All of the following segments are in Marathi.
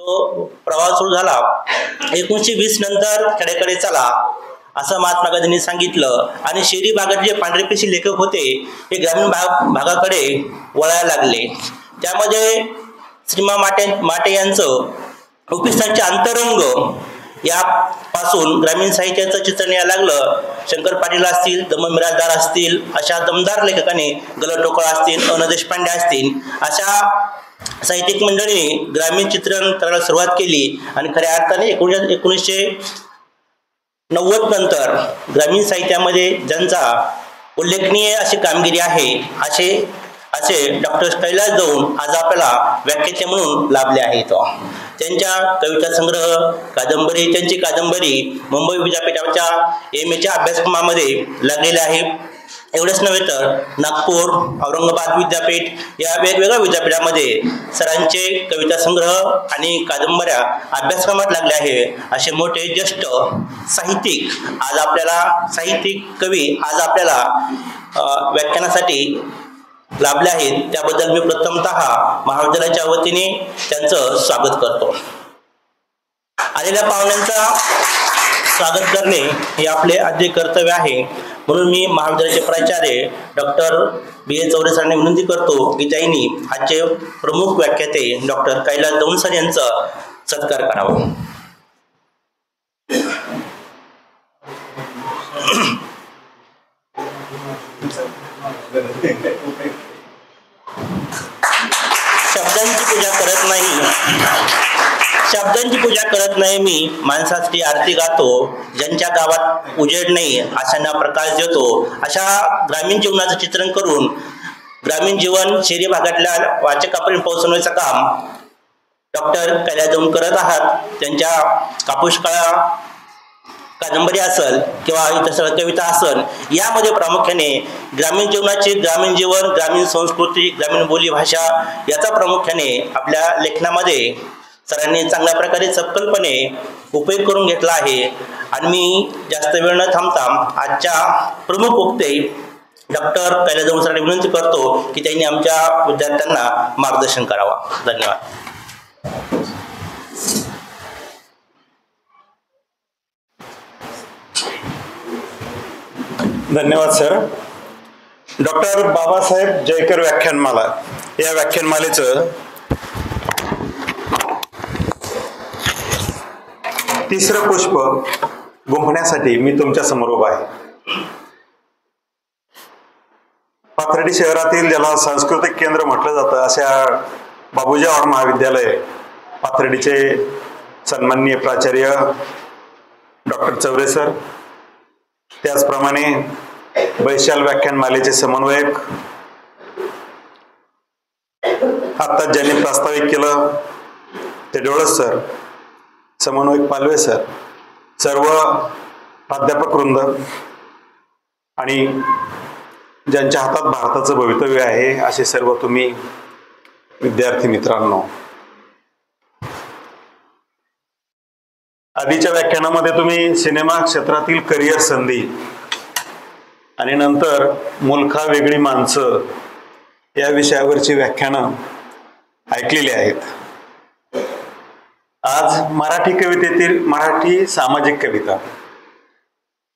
तो प्रवास सुरू झाला. 1920 नंतर खेड्याकडे चला असं महात्मा गांधींनी सांगितलं आणि शहरी भागात जे पांढरेपेशी लेखक होते ते ग्रामीण भागाकडे वळायला लागले. त्यामध्ये श्रीमा माटे यांचं उपस्थांचे अंतरंग यापासून ग्रामीण साहित्याचं चित्रण यायला लागलं. शंकर पाटील असतील, दमन मिरासदार असतील, अशा दमदार लेखकांनी, गलत टोकळ असतील, अन देशपांडे असतील, अशा साहित्यिक मंडळींनी ग्रामीण चित्रण करायला सुरुवात केली. आणि खऱ्या अर्थाने 1990 नंतर ग्रामीण साहित्यामध्ये ज्यांचा उल्लेखनीय अशी कामगिरी आहे असे डॉक्टर कैलास दौंड आज आपल्याला व्याख्याते म्हणून लाभले आहेत. त्यांच्या कविता संग्रह, कादंबरी, त्यांची कादंबरी मुंबई विद्यापीठाच्या MA अभ्यासक्रमामध्ये लागलेले आहे. एवढंच नव्हे तर नागपूर, औरंगाबाद विद्यापीठ या वेगवेगळ्या विद्यापीठामध्ये सरांचे कविता संग्रह आणि कादंबऱ्या अभ्यासक्रमात लागले आहे. असे मोठे ज्येष्ठ साहित्यिक कवी आज आपल्याला व्याख्यानासाठी लाभले आहेत. त्याबद्दल मी प्रथमतः महाविद्यालयाच्या वतीने त्यांचं स्वागत करतो. आलेल्या पाहुण्यांचा स्वागत करणे हे आपले आद्य कर्तव्य आहे. म्हणून मी महाविद्यालयाचे प्राचार्य डॉक्टर BA चौरे सरांना विनंती करतो की त्यांनी आजचे प्रमुख व्याख्याते डॉक्टर कैलास दौंड सर यांचा सत्कार करावा. शब्दांची पूजा करत नाही मी, माणसासाठी आरती गातो. ज्यांच्या गावात उजेड नाही अशांना प्रकाश देतो. अशा ग्रामीण जीवनाचं चित्रण करून ग्रामीण जीवन शहरी भागातल्या वाचकापर्यंत पोहोचवण्याचं काम डॉक्टर कैलास दौंड करत आहात. त्यांच्या कापूस काळा कादंबरी असेल किंवा इतर सगळं कविता असेल, यामध्ये प्रामुख्याने ग्रामीण जीवनाची, ग्रामीण जीवन, ग्रामीण संस्कृती, ग्रामीण बोली भाषा याचा प्रामुख्याने आपल्या लेखनामध्ये सरांनी चांगल्या प्रकारे चपकलपणे उपयोग करून घेतला आहे. आणि मी जास्त वेळ न थांबता आजच्या प्रमुख वक्ते डॉक्टर कैलास दौंड सरांना विनंती करतो की त्यांनी आमच्या विद्यार्थ्यांना मार्गदर्शन करावा. धन्यवाद. धन्यवाद सर. डॉक्टर बाबासाहेब जयकर व्याख्यानमाला या व्याख्यानमालेचं तिसरं पुष्प गुंफण्यासाठी मी तुमच्या समोर उभा आहे. पाथर्डी शहरातील, ज्याला सांस्कृतिक केंद्र म्हटलं जातं, अशा बाबूजावाड महाविद्यालय पाथर्डीचे सन्माननीय प्राचार्य डॉक्टर चौरे सर, त्याचप्रमाणे वैशाल व्याख्यानमालेचे समन्वयक, आता ज्यांनी प्रास्ताविक केलं ते डोळस सर, समन्वयक पालवे सर, सर्व प्राध्यापक वृंद आणि ज्यांच्या हातात भारताचं भवितव्य आहे असे सर्व तुम्ही विद्यार्थी मित्रांनो. आधीच्या व्याख्यानामध्ये तुम्ही सिनेमा क्षेत्रातील करिअर संधी आणि नंतर मुलखा वेगळी माणसं या विषयावरची व्याख्यानं ऐकलेली आहेत. आज मराठी कवितेतील मराठी सामाजिक कविता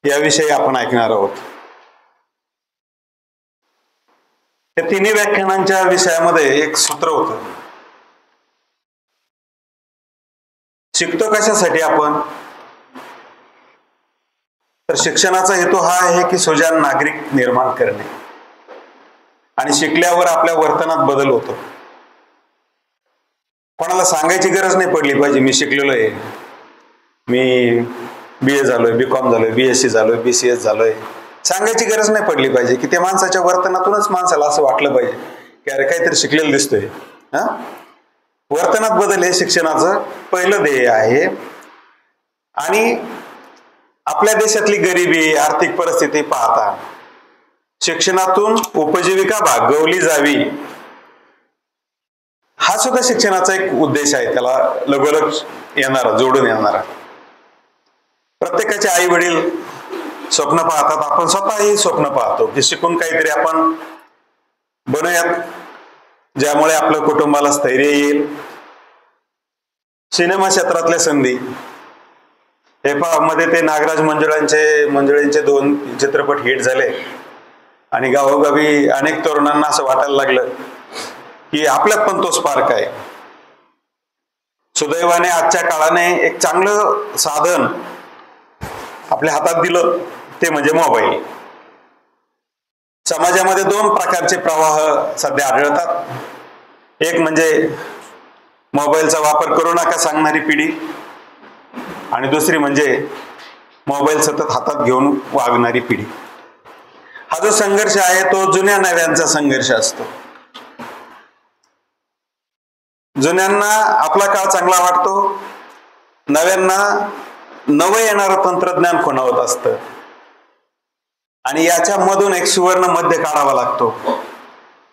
याविषयी आपण ऐकणार आहोत. या तिन्ही व्याख्यानांच्या विषयामध्ये एक सूत्र होतं, शिकतो कशासाठी आपण? तर शिक्षणाचा हेतू हा आहे की सुजाण नागरिक निर्माण करणे, आणि शिकल्यावर आपल्या वर्तनात बदल होतो. कोणाला सांगायची गरज नाही पडली पाहिजे मी शिकलेलो आहे, मी BA झालोय, BCom झालोय, BSc झालोय, BCS झालोय, सांगायची गरज नाही पडली पाहिजे की त्या माणसाच्या वर्तनातूनच माणसाला असं वाटलं पाहिजे की अरे काहीतरी शिकलेलं दिसतोय. वर्तनात बदल हे शिक्षणाचं पहिलं ध्येय आहे. आणि आपल्या देशातली गरिबी, आर्थिक परिस्थिती पाहता शिक्षणातून उपजीविका भागवली जावी हा सुद्धा शिक्षणाचा एक उद्देश आहे, त्याला लगोलग येणारा, जोडून येणारा. प्रत्येकाचे आई वडील स्वप्न पाहतात, आपण स्वतःही स्वप्न पाहतो की शिकून काहीतरी आपण बनूयात ज्यामुळे आपल्या कुटुंबाला स्थैर्य येईल, सिनेमा क्षेत्रातल्या संधी हे पहा, मध्ये ते नागराज मंजुळेंचे 2 चित्रपट हिट झाले आणि गावोगावी अनेक तरुणांना असं वाटायला लागलं की आपल्यात पण तो स्पार्क आहे. सुदैवाने आजच्या काळाने एक चांगलं साधन आपल्या हातात दिलं, ते म्हणजे मोबाईल. समाजामध्ये 2 प्रकारचे प्रवाह सध्या आढळतात. एक म्हणजे मोबाईलचा वापर करू नका सांगणारी पिढी, आणि दुसरी म्हणजे मोबाईल सतत हातात घेऊन वागणारी पिढी. हा जो संघर्ष आहे तो जुन्या नव्यांचा संघर्ष असतो. जुन्यांना आपला काळ चांगला वाटतो, नव्यांना नवं येणारं तंत्रज्ञान खुणावत असतं, आणि याच्यामधून एक सुवर्ण मध्य काढावा लागतो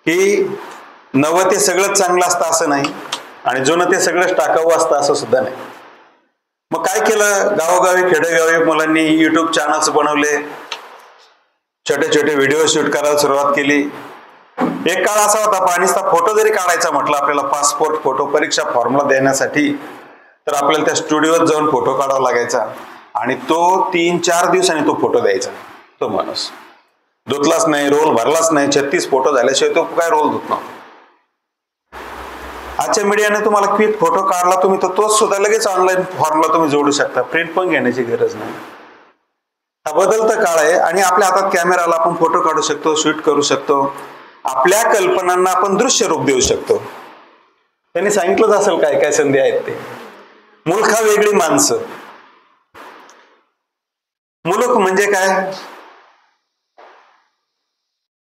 की नवं ते सगळंच चांगलं असतं असं नाही, आणि जुनं ते सगळंच टाकावं असतं असं सुद्धा नाही. मग काय केलं, गावोगावी खेडेगावी मुलांनी युट्यूब चॅनल्स बनवले, छोटे छोटे व्हिडिओ शूट करायला सुरुवात केली. एक काळ असा होता, पाणीचा फोटो जरी काढायचा म्हटलं आपल्याला, पासपोर्ट फोटो परीक्षा फॉर्मला देण्यासाठी, तर आपल्याला त्या स्टुडिओत जाऊन फोटो काढावा लागायचा, आणि तो 3-4 दिवसांनी तो फोटो द्यायचा. तो माणूस धुतलाच नाही, रोल भरलाच नाही, 36 फोटो झाल्याशिवाय तो काय रोल धुत नव्हता. आजच्या मीडियाने तुम्हाला क्विक फोटो काढला तुम्ही, तर तोच सुद्धा लगेच ऑनलाईन फॉर्मला तुम्ही जोडू शकता, प्रिंट पण घेण्याची गरज नाही. हा बदलता काळ आहे, आणि आपल्या हातात कॅमेरा आला, आपण फोटो काढू शकतो, शूट करू शकतो, आपल्या कल्पनांना आपण दृश्य रूप देऊ शकतो. त्यांनी सांगितलंच असेल काय काय संधी आहेत ते. मुलखा वेगळी माणसं. मुलूक म्हणजे काय,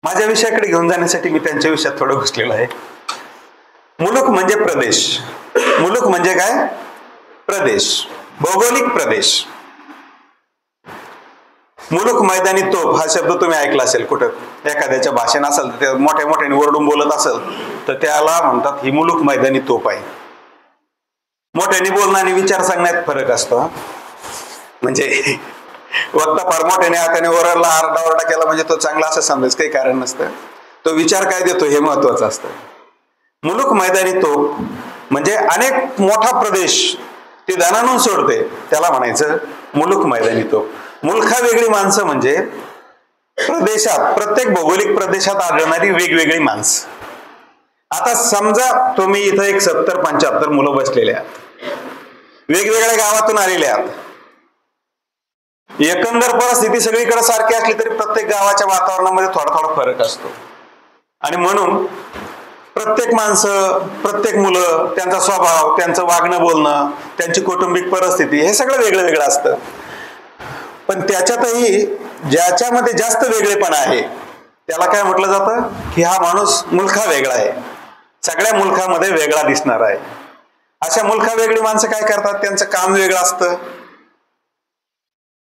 माझ्या विषयाकडे घेऊन जाण्यासाठी मी त्यांच्या विषयात थोडं घुसलेलो आहे. मुलूक म्हणजे प्रदेश. मुलूक म्हणजे काय, प्रदेश, भौगोलिक प्रदेश. मुलूक मैदानी तोफ हा शब्द तुम्ही ऐकला असेल कुठं, एखाद्याच्या भाषण असेल तर मोठ्या मोठ्याने वरडून बोलत असेल तर त्याला म्हणतात ही मुलूक मैदानी तोफ आहे. मोठ्याने बोलणं आणि विचार सांगण्यात फरक असतो. म्हणजे वक्ता फार मोठ्याने हाताने ओरडला, आरडाओरडा केला म्हणजे तो चांगला असं समजायचं काही कारण नसतं. तो विचार काय देतो हे महत्वाचं असतं. मुलूक मैदानी तोफ म्हणजे अनेक मोठा प्रदेश ते दणाणून सोडते, त्याला म्हणायचं मुलूक मैदानी तोफ. मुलखा वेगळी माणसं म्हणजे प्रदेशात, प्रत्येक भौगोलिक प्रदेशात आढळणारी वेगवेगळी माणसं. आता समजा तुम्ही इथं एक 70-75 मुलं बसलेले आहात, वेगवेगळ्या गावातून आलेले आहात. एकंदर परिस्थिती सगळीकडे सारखी असली तरी प्रत्येक गावाच्या वातावरणामध्ये थोडा थोडा फरक असतो, आणि म्हणून प्रत्येक माणसं, प्रत्येक मुलं, त्यांचा स्वभाव, त्यांचं वागणं बोलणं, त्यांची कौटुंबिक परिस्थिती हे सगळं वेगळं वेगळं असतं. पण त्याच्यातही ज्याच्यामध्ये जास्त वेगळेपण आहे त्याला काय म्हटलं जातं की हा माणूस मुलखा वेगळा आहे, सगळ्या मुलखामध्ये वेगळा दिसणार आहे. अशा मुलखा वेगळी माणसं काय करतात, त्यांचं काम वेगळं असतं,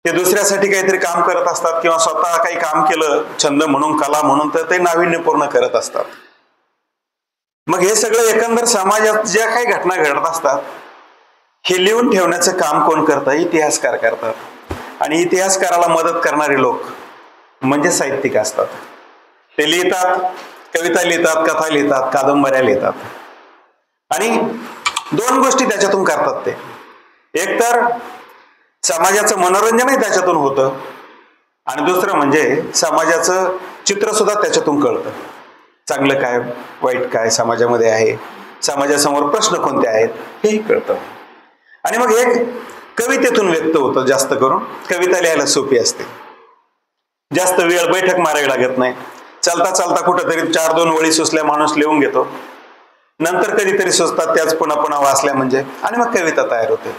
ते दुसऱ्यासाठी काहीतरी काम करत असतात, किंवा स्वतः काही काम केलं छंद म्हणून, कला म्हणून, तर ते नाविन्यपूर्ण करत असतात. मग हे सगळं एकंदर समाजात ज्या काही घटना घडत असतात हे लिहून ठेवण्याचं काम कोण करतं, इतिहासकार करतात. आणि इतिहासकाराला मदत करणारे लोक म्हणजे साहित्यिक असतात. ते लिहितात, कविता लिहितात, कथा लिहितात, कादंबऱ्या लिहितात, आणि 2 गोष्टी त्याच्यातून करतात ते. एक तर समाजाचं मनोरंजनही त्याच्यातून होतं, आणि दुसरं म्हणजे समाजाचं चित्र सुद्धा त्याच्यातून कळतं. चांगलं काय, वाईट काय समाजामध्ये आहे, समाजासमोर प्रश्न कोणते आहेत हेही कळतं. आणि मग एक कवितेतून व्यक्त होतं. जास्त करून कविता लिहायला सोपी असते, जास्त वेळ बैठक मारावी लागत नाही. चालता चालता कुठंतरी 4-2 ओळी सुचल्या माणूस लिहून घेतो, नंतर कधीतरी सुचतात त्याच पुन्हा पुन्हा वाचल्या म्हणजे, आणि मग कविता तयार होते.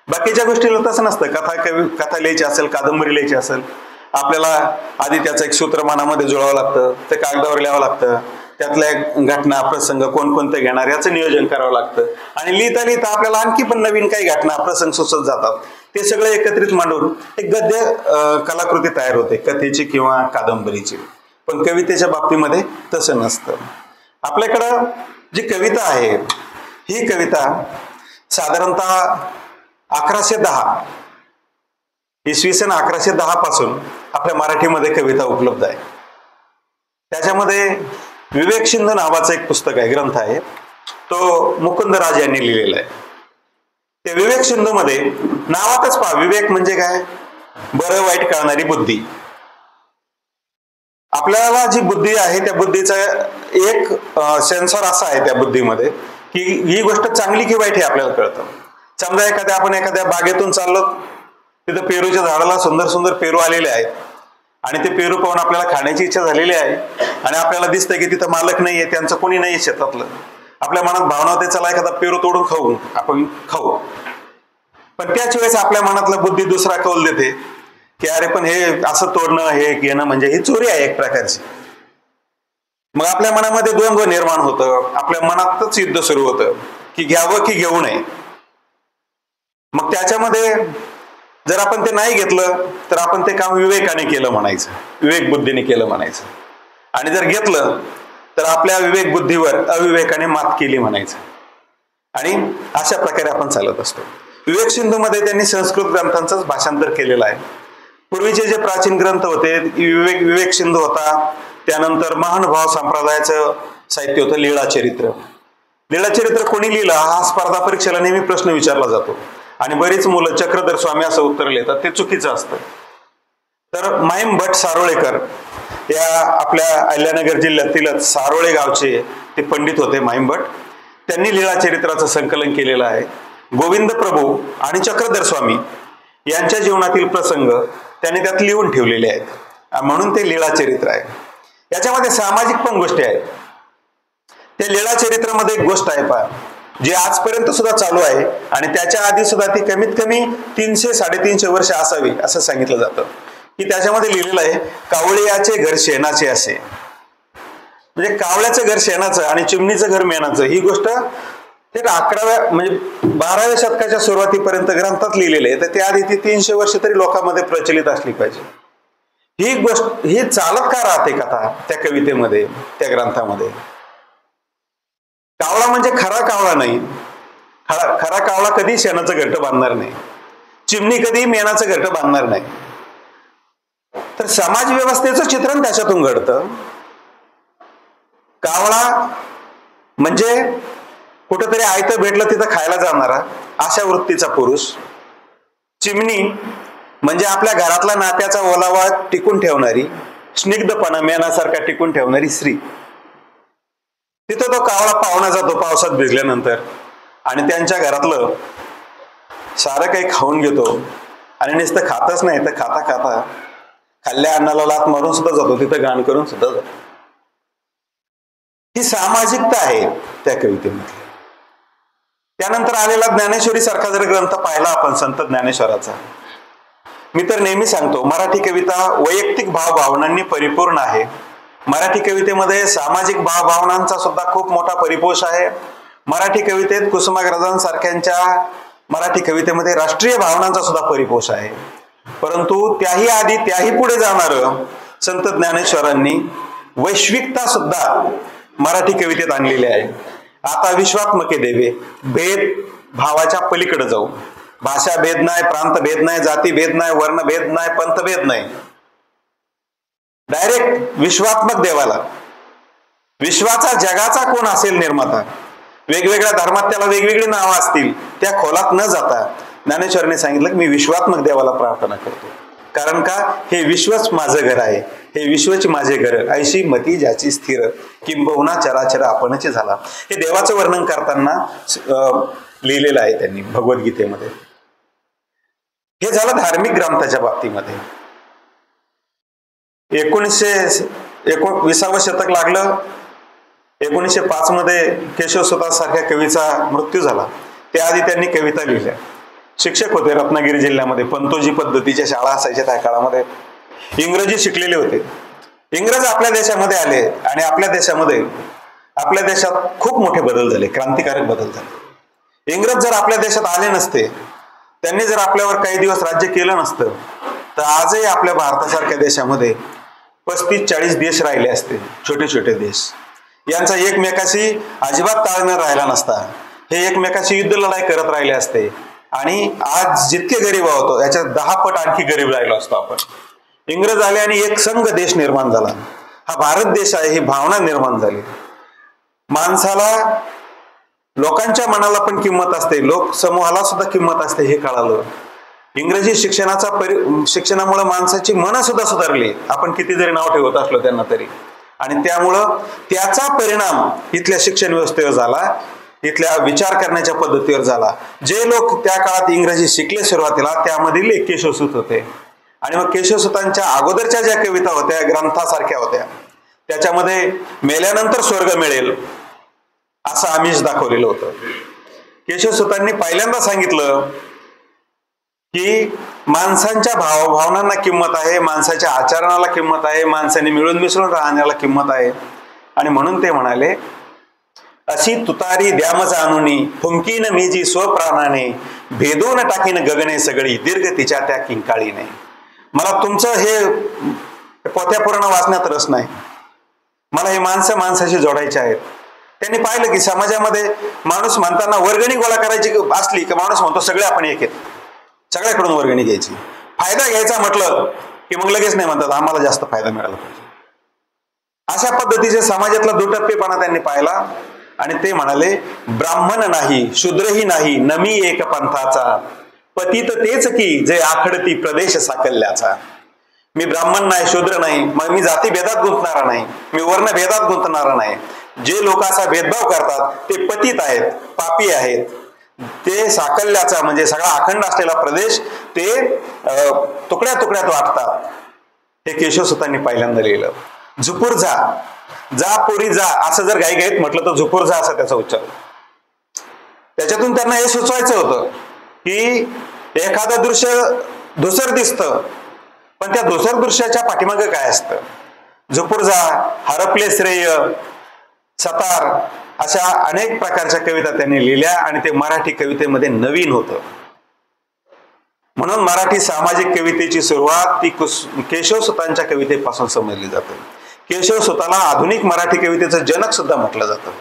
बाकीच्या गोष्टीला तसं नसतं. कथा लिहायची असेल, कादंबरी लिहायची असेल, आपल्याला आधी त्याचं एक सूत्र मनामध्ये जुळावं लागतं, ते कागदावर लिहावं लागतं, त्यातल्या घटना प्रसंग कोणकोणते घेणार याचं नियोजन करावं लागतं, आणि लिहिता लिहिता आपल्याला आणखी पण नवीन काही घटना प्रसंग सुचत जातात. ते सगळं एकत्रित मांडून एक गद्य कलाकृती तयार होते, कथेची किंवा कादंबरीची. पण कवितेच्या बाबतीमध्ये तसं नसतं. आपल्याकडं जी कविता आहे ही कविता साधारणतः 1110 इसवी सन 1110 पासून आपल्या मराठीमध्ये कविता उपलब्ध आहे. त्याच्यामध्ये विवेक सिंधू नावाचं एक पुस्तक आहे, ग्रंथ आहे, तो मुकुंदराज यांनी लिहिलेला आहे. त्या विवेक सिंधू मध्ये नावातच पहा, विवेक म्हणजे काय, बरं वाईट कळणारी बुद्धी. आपल्याला जी बुद्धी आहे त्या बुद्धीचा एक सेन्सर असा आहे त्या बुद्धीमध्ये की ही गोष्ट चांगली की वाईट हे आपल्याला कळतं. समजा आपण एखाद्या बागेतून चाललो, तिथं पेरूच्या झाडाला सुंदर सुंदर पेरू आलेले आहेत आणि ते पेरू पाहून आपल्याला खाण्याची इच्छा झालेली आहे आणि आपल्याला दिसतंय की तिथं मालक नाहीये, त्यांचं कोणी नाही शेतातलं. आपल्या मनात भावना होते चला एखादा पेरू तोडून आपण खाऊ. पण त्याच वेळेस आपल्या मनातला बुद्धी दुसरा कौल देते की अरे पण हे असं तोडणं हे घेणं म्हणजे ही चोरी आहे एक प्रकारची. मग आपल्या मनामध्ये द्वंद्व निर्माण होतं, आपल्या मनातच युद्ध सुरू होतं की घ्यावं की घेऊ नये. मग त्याच्यामध्ये जर आपण ते नाही घेतलं तर आपण ते काम विवेकाने केलं म्हणायचं, विवेक बुद्धीने केलं म्हणायचं. आणि जर घेतलं तर आपल्या विवेक बुद्धीवर अविवेकाने मात केली म्हणायचं. आणि अशा प्रकारे आपण चालत असतो. विवेक सिंधू मध्ये त्यांनी संस्कृत ग्रंथांचंच भाषांतर केलेलं आहे. पूर्वीचे जे प्राचीन ग्रंथ होते, विवेक सिंधू होता, त्यानंतर महानुभाव संप्रदायाचं साहित्य होतं लीळाचरित्र. लीळाचरित्र कोणी लिहिलं हा स्पर्धा परीक्षेला नेहमी प्रश्न विचारला जातो आणि बरीच मुलं चक्रधर स्वामी असं उत्तर लिहितात, ते चुकीचं असतं. तर माईम भट सारोळेकर या आपल्या अहिल्यानगर जिल्ह्यातीलच सारोळे गावचे ते पंडित होते माईम भट. त्यांनी लीळाचरित्राचं संकलन केलेलं आहे. गोविंद प्रभू आणि चक्रधर स्वामी यांच्या जीवनातील प्रसंग त्यांनी त्यात लिहून ठेवलेले आहेत, म्हणून ते लीळाचरित्र आहे. याच्यामध्ये सामाजिक पण गोष्टी आहेत. त्या लीळाचरित्रामध्ये एक गोष्ट आहे पहा, जी आजपर्यंत सुद्धा चालू आहे आणि त्याच्या आधी सुद्धा ती कमीत कमी 300-350 वर्ष असावी असं सांगितलं जातं. की त्याच्यामध्ये लिहिलेलं आहे, कावळियाचे घर शेणाचे असे. म्हणजे कावळ्याचं घर शेणाचं आणि चिमणीचं घर मेणाचं ही गोष्ट ते 12व्या शतकाच्या सुरुवातीपर्यंत ग्रंथात लिहिलेले आहे. तर त्याआधी ती 300 वर्ष तरी लोकांमध्ये प्रचलित असली पाहिजे. ही गोष्ट ही चालत का राहते कथा त्या कवितेमध्ये, त्या ग्रंथामध्ये. कावळा म्हणजे खरा कावळा नाही, खरा कावळा कधी शेणाचं घरटं बांधणार नाही, चिमणी कधी मेणाचं घरटं बांधणार नाही. तर समाज व्यवस्थेचं चित्रण त्याच्यातून घडतं. कावळा म्हणजे कुठेतरी आयतं भेटलं तिथं खायला जाणारा अशा वृत्तीचा पुरुष. चिमणी म्हणजे आपल्या घरातला नात्याचा ओलावा टिकून ठेवणारी, स्निग्धपणा मेणासारखा टिकून ठेवणारी स्त्री. तिथं तो कावळा पाहुणा जातो पावसात भिजल्यानंतर आणि त्यांच्या घरातलं सारं काही खाऊन घेतो आणि नुसतं खातच नाही तर खाता खाता खाल्ल्या अन्नाला लात मारून सुद्धा जातो, तिथं गाण करून सुद्धा जातो. ही सामाजिकता आहे त्या कवितेमध्ये. त्यानंतर आलेला ज्ञानेश्वरी सारखा जर ग्रंथ पाहिला आपण संत ज्ञानेश्वराचा, मी तर नेहमी सांगतो मराठी कविता वैयक्तिक भावभावनांनी परिपूर्ण आहे. मराठी कवितेमध्ये सामाजिक भावभावनांचा सुद्धा खूप मोठा परिपोष आहे. मराठी कवितेत कुसुमाग्रजांसारख्यांच्या मराठी कवितेमध्ये राष्ट्रीय भावनांचा सुद्धा परिपोष आहे. परंतु त्याही आधी त्याही पुढे जाणारं संत ज्ञानेश्वरांनी वैश्विकता सुद्धा मराठी कवितेत आणलेली आहे. आता विश्वात्मके देवे, भेद भावाच्या पलीकडे जाऊ. भाषा भेद नाही, प्रांत भेद नाही, जाती भेद नाही, वर्ण भेद नाही, पंथ भेद नाही. डायरेक्ट विश्वात्मक देवाला, विश्वाचा जगाचा कोण असेल निर्माता, वेगवेगळ्या धर्मात त्याला वेगवेगळी नावं असतील, त्या खोलात न जाता ज्ञानेश्वरांनी सांगितलं की मी विश्वात्मक देवाला प्रार्थना करतो. कारण का, हे विश्वच माझं घर आहे, हे विश्वच माझे घर, ऐशी मती ज्याची स्थिर, किंबहुना चराचर आपणच झाला. हे देवाचं वर्णन करताना लिहिलेलं आहे त्यांनी भगवद्गीतेमध्ये. हे झालं धार्मिक ग्रंथाच्या बाबतीमध्ये. 1920 शतक लागलं. 1905 मध्ये केशवसुत सारख्या कवीचा मृत्यू झाला. त्याआधी त्यांनी कविता लिहिल्या. शिक्षक होते रत्नागिरी जिल्ह्यामध्ये, पंतोजी पद्धतीच्या शाळा असायच्या त्या काळामध्ये. इंग्रजी शिकलेले होते. इंग्रज आपल्या देशामध्ये आले आणि आपल्या देशात खूप मोठे बदल झाले, क्रांतिकारक बदल झाले. इंग्रज जर आपल्या देशात आले नसते, त्यांनी जर आपल्यावर काही दिवस राज्य केलं नसतं, तर आजही आपल्या भारतासारख्या देशामध्ये 35-40 देश राहिले असते, छोटे छोटे देश. यांचा एकमेकाशी अजिबात ताळमेळ राहिला नसता. हे एकमेकाशी युद्ध लढाई करत राहिले असते आणि आज जितके गरीब आहोत याच्यात 10 पट आणखी गरीब राहिलो असतो आपण. इंग्रज आले आणि एक संघ देश निर्माण झाला. हा भारत देश आहे ही भावना निर्माण झाली. माणसाला लोकांच्या मनाला पण किंमत असते, लोक समूहाला सुद्धा किंमत असते हे कळालं. इंग्रजी शिक्षणामुळे माणसाची मनं सुद्धा सुधारली, आपण किती जरी नाव ठेवत असलो त्यांना तरी. आणि त्यामुळं त्याचा परिणाम इथल्या शिक्षण व्यवस्थेवर झाला, इथल्या विचार करण्याच्या पद्धतीवर झाला. जे लोक त्या काळात इंग्रजी शिकले सुरुवातीला त्यामधील एक केशवसूत होते. आणि मग केशवसूतांच्या अगोदरच्या ज्या कविता होत्या, ग्रंथासारख्या होत्या, त्याच्यामध्ये मेल्यानंतर स्वर्ग मिळेल असं आमिष दाखवलेलं होतं. केशवसूतांनी पहिल्यांदा सांगितलं की माणसांच्या भावनांना किंमत आहे, माणसाच्या आचरणाला किंमत आहे, माणसाने मिळून मिसळून राहण्याला किंमत आहे. आणि म्हणून ते म्हणाले, अशी तुतारी द्यामज आणुनी फुंकीन मी जी स्वप्राणाने भेदून टाकीन गगने सगळी दीर्घ तिच्या त्या किंकाळीने. मला तुमचं हे पोथ्या पुराण वाचण्यात रस नाही, मला हे माणसं माणसाशी जोडायचे आहेत. त्यांनी पाहिलं की समाजामध्ये माणूस म्हणताना वर्गणी गोळा करायची असली की माणूस म्हणतो सगळे आपण एक आहेत, सगळ्याकडून वर्गणी घ्यायची. फायदा घ्यायचा म्हटलं की मग लगेच नाही म्हणतात आम्हाला जास्त फायदा मिळाला पाहिजे. अशा पद्धतीचे समाजातला दुटप्पेपणा त्यांनी पाहिला. आणि ते म्हणाले, ब्राह्मण नाही शूद्रही नाही नमी एक पंथाचा, पतित तेच की जे आखडती प्रदेश साकल्याचा. मी ब्राह्मण नाही शूद्र नाही, मग मी जाती भेदात गुंतणारा नाही, मी वर्ण भेदात गुंतणारा नाही. जे लोक असा भेदभाव करतात ते पतित आहेत, पापी आहेत. ते साकल्याचा म्हणजे सगळा अखंड असलेला प्रदेश ते तुकड्या तुकड्यात वाटतात. हे केशवसूतांनी पहिल्यांदा लिहिलं. झुपूर जा पोरी जा असं जर घाईघाईत म्हटलं तर झुपूर जा असा त्याचा उच्चार. त्याच्यातून त्यांना हे सुचवायचं होतं की एखादं दृश्य धुसर दिसतं, पण त्या धुसर दृश्याच्या पाठीमागे काय असतं. झुपूर जा, हरपले श्रेय, सतार अशा अनेक प्रकारच्या कविता त्यांनी लिहिल्या आणि ते मराठी कवितेमध्ये नवीन होतं. म्हणून मराठी सामाजिक कवितेची सुरुवात ती केशवसूतांच्या कवितेपासून समजली जाते. केशवसूताला आधुनिक मराठी कवितेचं जनक सुद्धा म्हटलं जातं.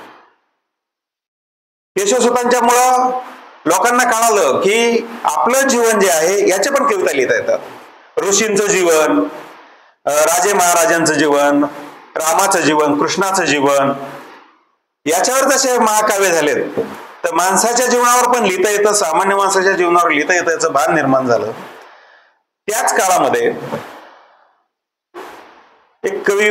केशवसूतांच्यामुळं लोकांना कळालं की आपलं जीवन जे आहे याच्या पण कविता लिहिता येतात. ऋषींचं जीवन, राजे महाराजांचं जीवन, रामाचं जीवन, कृष्णाचं जीवन याच्यावर जसे महाकाव्य झालेत, तर माणसाच्या जीवनावर पण लिहिता येतं, सामान्य माणसाच्या जीवनावर लिहिता येतं याचं भान निर्माण झालं. त्याच काळामध्ये एक कवी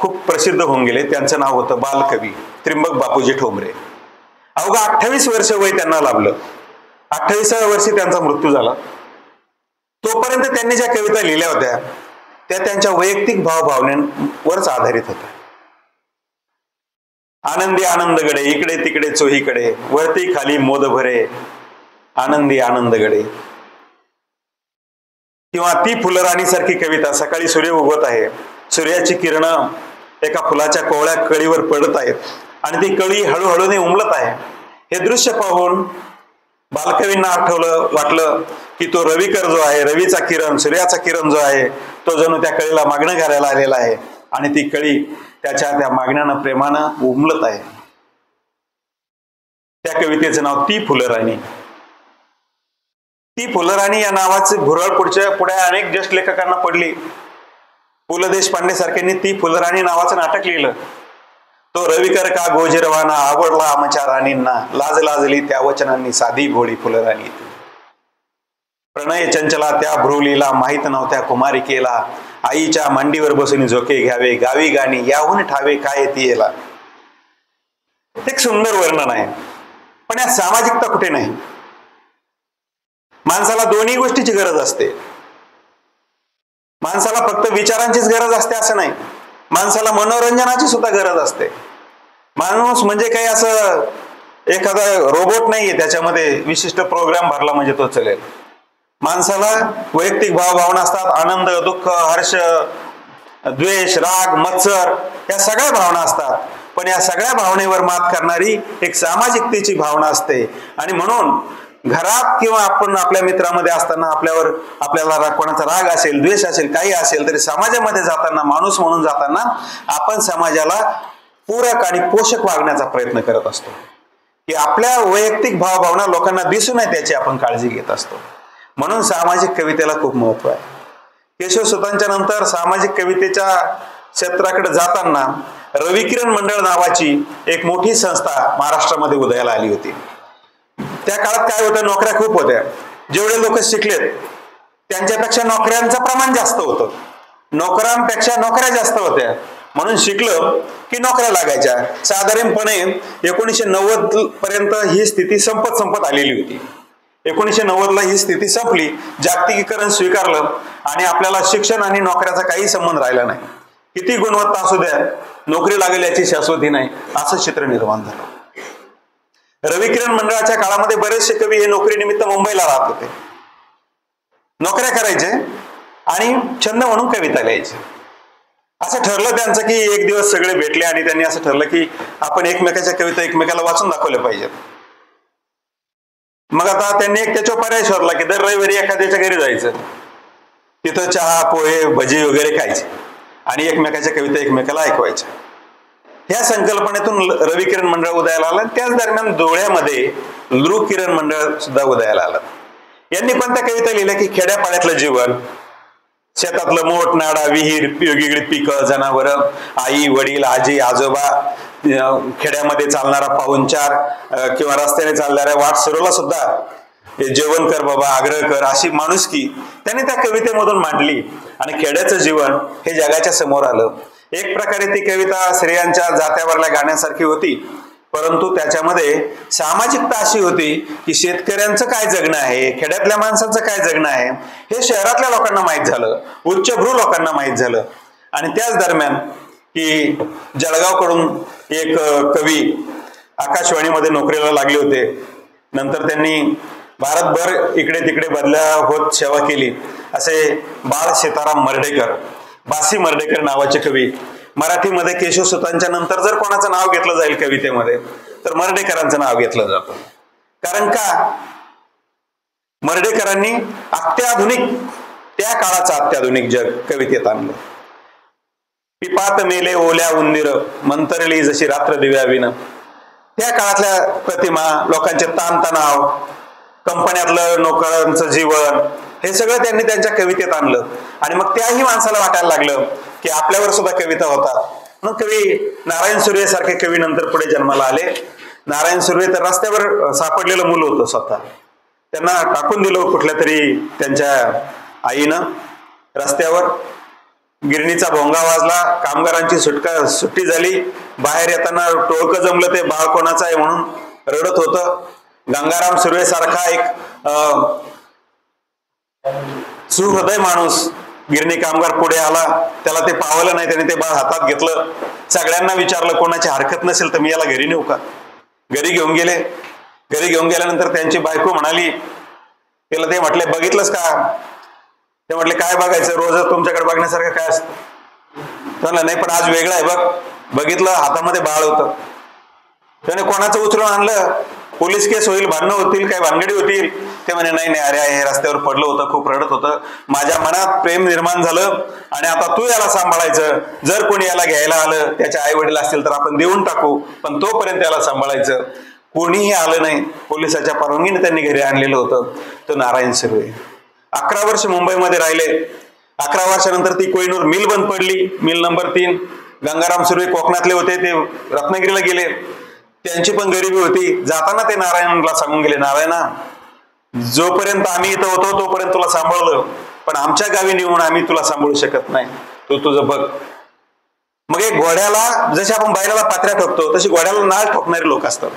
खूप प्रसिद्ध होऊन गेले, त्यांचं नाव होतं बालकवी त्र्यंबक बापूजी ठोंबरे. अवघा 28 वर्ष वय त्यांना लाभलं. 28व्या वर्षी त्यांचा मृत्यू झाला. तोपर्यंत त्यांनी ज्या कविता लिहिल्या होत्या त्या त्यांच्या वैयक्तिक भावभावनेवरच आधारित होत्या. आनंदी आनंदगडे इकडे तिकडे चोहीकडे, वरती खाली मोद भरे आनंदी आनंदगडे. किंवा ती फुलराणी सारखी कविता, सकाळी सूर्य उगवत आहे, सूर्याची किरणं एका फुलाच्या कोवळ्या कळीवर पडत आहेत आणि ती कळी हळूहळूने उमलत आहे. हे दृश्य पाहून बालकवींना वाटलं की तो रविकर जो आहे, रवीचा किरण, सूर्याचा किरण जो आहे तो जणू त्या कळीला मागणं घालायला आलेला आहे आणि ती कळी त्या मागण्यानं प्रेमानं उमलत आहे. त्या कवितेचं नाव ती फुलराणी. ती फुलराणी या नावाची भुरळ पुढे अनेक ज्येष्ठ लेखकांना पडली. पु ल देशपांडे सारख्यांनी ती फुलराणी नावाचं नाटक लिहिलं. तो रविकर का गोजिरवाना आवडला आमच्या राणींना, लाज लाजली त्या वचनांनी साधी भोळी फुलराणी. प्रणय चंचला त्या भ्रुलीला माहित नव्हत्या कुमारिकेला, आईच्या मांडीवर बसून झोके घ्यावे गावी गाणी याहून ठावे काय ती येला. एक सुंदर वर्णन आहे, पण या सामाजिकता कुठे नाही. माणसाला दोन्ही गोष्टीची गरज असते. माणसाला फक्त विचारांचीच गरज असते असं नाही, माणसाला मनोरंजनाची सुद्धा गरज असते. माणूस म्हणजे काही असं एखादा रोबोट नाहीये त्याच्यामध्ये विशिष्ट प्रोग्राम भरला म्हणजे तो चलेल. माणसाला वैयक्तिक भावभावना असतात, आनंद, दुःख, हर्ष, द्वेष, राग, मत्सर या सगळ्या भावना असतात. पण या सगळ्या भावनेवर मात करणारी एक सामाजिकतेची भावना असते. आणि म्हणून घरात किंवा आपण आपल्या मित्रामध्ये असताना आपल्याला कोणाचा राग असेल, द्वेष असेल, काही असेल तरी समाजामध्ये जाताना, माणूस म्हणून जाताना आपण समाजाला पूरक आणि पोषक वागण्याचा प्रयत्न करत असतो. की आपल्या वैयक्तिक भावभावना लोकांना दिसू नये त्याची आपण काळजी घेत असतो. म्हणून सामाजिक कवितेला खूप महत्व आहे. केशवसूतांच्या नंतर सामाजिक कवितेच्या क्षेत्राकडे जाताना रविकिरण मंडळ नावाची एक मोठी संस्था महाराष्ट्रामध्ये उदयाला आली होती. त्या काळात काय होतं, नोकऱ्या खूप होत्या. जेवढे लोक शिकलेत त्यांच्यापेक्षा नोकऱ्यांचं प्रमाण जास्त होतं. नोकरांपेक्षा नोकऱ्या जास्त होत्या, म्हणून शिकलं की नोकऱ्या लागायच्या. साधारणपणे 1990 पर्यंत ही स्थिती संपत आलेली होती. 1990ला ही स्थिती संपली, जागतिकीकरण स्वीकारलं आणि आपल्याला शिक्षण आणि नोकऱ्याचा काही संबंध राहिला नाही. किती गुणवत्ता असू द्या, नोकरी लागेल याची शाश्वती नाही, असं चित्र निर्माण झालं. रविकिरण मंडळाच्या काळामध्ये बरेचसे कवी हे नोकरीनिमित्त मुंबईला राहत होते. नोकऱ्या करायचे आणि छंद म्हणून कविता लिहायचे. असं ठरलं त्यांचं की एक दिवस सगळे भेटले आणि त्यांनी असं ठरलं की आपण एकमेकाच्या कविता एकमेकाला वाचून दाखवल्या पाहिजेत. मग आता त्यांनी एक त्याच्यावर पर्याय शोधला की दर रविवारी एखाद्याच्या घरी जायचं, तिथं चहा पोहे भजी वगैरे खायचे आणि एकमेकाच्या कविता एकमेकाला ऐकवायच्या. ह्या संकल्पनेतून रविकिरण मंडळ उदयाला आलं. त्याच दरम्यान डोळ्यामध्ये ध्रुवकिरण मंडळ सुद्धा उदयाला आलं. यांनी पण त्या कविता लिहिल्या की खेड्यापाड्यातलं जीवन, शेतातलं मोठ नाडा विहीर, वेगवेगळी पिकं, जनावर, आई वडील आजी आजोबा, खेड्यामध्ये चालणारा पाहुणचार किंवा रस्त्याने चालणाऱ्या वाटसरूला सुद्धा जेवण कर बाबा, आग्रह कर, अशी माणुसकी त्यांनी त्या कवितेमधून मांडली आणि खेड्याचं जीवन हे जगाच्या समोर आलं. एक प्रकारे ती कविता स्त्रियांच्या जात्यावरल्या गाण्यासारखी होती, परंतु त्याच्यामध्ये सामाजिकता अशी होती की शेतकऱ्यांचं काय जगणं आहे, खेड्यातल्या माणसांचं काय जगणं आहे हे शहरातल्या लोकांना माहीत झालं, उच्चभ्रू लोकांना माहीत झालं. आणि त्याच दरम्यान की जळगावकडून एक कवी आकाशवाणीमध्ये नोकरीला लागले होते. नंतर त्यांनी भारतभर इकडे तिकडे बदल्या होत सेवा केली. असे बाळ सीताराम मर्ढेकर, बासी मर्ढेकर नावाचे कवी. मराठीमध्ये केशवसुतांच्या नंतर जर कोणाचं नाव घेतलं जाईल कवितेमध्ये तर मर्ढेकरांचं नाव घेतलं जातं. कारण का, मर्ढेकरांनी अत्याधुनिक, त्या काळाचं अत्याधुनिक जग कवितेत आणलं. पिपात मेले ओल्या उंदीर, मंतरली जशी रात्र दिव्याविन. त्या काळातल्या प्रतिमा, लोकांचे ताणतणाव, कंपन्यातलं नोकरांचं जीवन, हे सगळं त्यांनी त्यांच्या कवितेत आणलं. आणि मग त्याही माणसाला वाटायला लागलं की आपल्यावर सुद्धा कविता होतात. मग कवी नारायण सुर्वे सारखे कवी नंतर पुढे जन्माला आले. नारायण सुर्वे तर रस्त्यावर सापडलेलं मुलं होतं स्वतः. त्यांना टाकून दिलं कुठल्या तरी त्यांच्या आईनं रस्त्यावर. गिरणीचा भोंगा वाजला, कामगारांची सुट्टी झाली. बाहेर येताना टोळकं जमलं, ते बाळ कोणाचं आहे म्हणून रडत होतं. गंगाराम सुर्वे सारखा एक सुहृदय माणूस गिरणी कामगार पुढे आला. त्याला ते पावलं नाही, त्याने ते बाळ हातात घेतलं. सगळ्यांना विचारलं कोणाची हरकत नसेल तर मी याला घरी नेऊ का. घरी घेऊन गेले. घरी घेऊन गेल्यानंतर त्यांची बायको म्हणाली, त्याला ते म्हटले बघितलंस का. ते म्हटले काय बघायचं, रोज तुमच्याकडे बघण्यासारखं काय असतं. त्याला नाही पण आज वेगळं आहे बघ. बघितलं, हातामध्ये बाळ होतं. त्याने कोणाचं उचलून आणलं, पोलीस केस होईल, भांडणं होतील, काही भानगडी होतील. ते म्हणे नाही अरे हे रस्त्यावर पडलं होतं, खूप रडत होतं, माझ्या मनात प्रेम निर्माण झालं आणि आता तू याला सांभाळायचं. जर कोणी याला घ्यायला आलं, त्याचे आई वडील असतील तर आपण देऊन टाकू, पण तोपर्यंत याला सांभाळायचं. कोणीही आलं नाही. पोलिसाच्या परवानगीने त्यांनी घरी आणलेलं होतं. तो नारायण सुर्वे 11 वर्ष मुंबईमध्ये राहिले. 11 वर्षानंतर ती कोहिनूर मिल बंद पडली, मिल नंबर 3. गंगाराम सुर्वे कोकणातले होते, ते रत्नागिरीला गेले. त्यांची पण गरिबी होती. जाताना ते नारायणला सांगून गेले, नारायणा जोपर्यंत आम्ही इथं होतो तोपर्यंत तुला सांभाळलं, पण आमच्या गावी नेऊन आम्ही तुला सांभाळू शकत नाही, तू तुझं बघ. मग एक घोड्याला जशी आपण बैलाला पात्र्या ठोकतो तशी घोड्याला नाळ ठोकणारे लोक असतात.